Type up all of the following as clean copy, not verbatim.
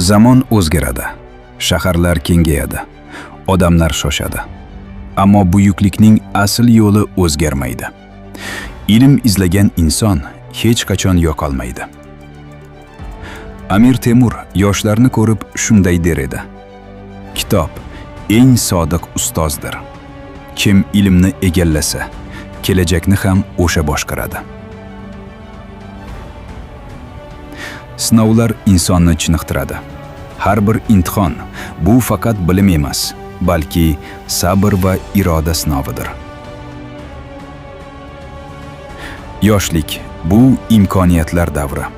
Zamon o'zgaradi, shaharlar kengayadi, odamlar shoshadi. Ammo buyuklikning asl yo'li o'zgarmaydi. Ilm izlagan inson hech qachon yo'qolmaydi. Amir Temur yoshlarni ko'rib shunday der edi: Kitob eng sodiq ustozdir. Kim ilmni egallasa, kelajakni ham o'sha boshqaradi. Sinovlar insonni chiniqtiradi. Har bir imtihon bu faqat bilim emas, balki sabr va iroda sinovidir. Yoshlik bu imkoniyatlar davri.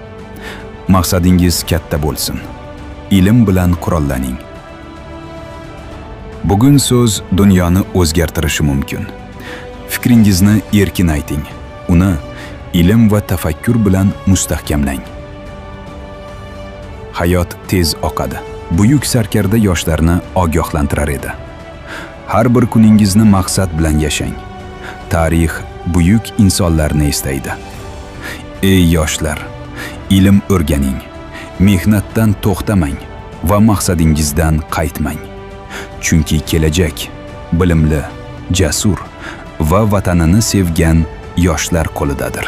Maqsadingiz katta bo'lsin. Ilm bilan qurollaning. Bugun so'z dunyoni o'zgartirishi mumkin. Fikringizni erkin ayting. Uni ilm va tafakkur bilan mustahkamlang. Hayot tez oqadi. Buyuk sarkarda yoshlarni ogohlantirar edi. Har bir kuningizni maqsad bilan yashang. Tarix buyuk insonlarni eslaydi. Ey yoshlar, ilm o'rganing, mehnatdan to'xtamang va maqsadingizdan qaytmang. Chunki kelajak bilimli, jasur va vatanini sevgan yoshlar qo'lidadir.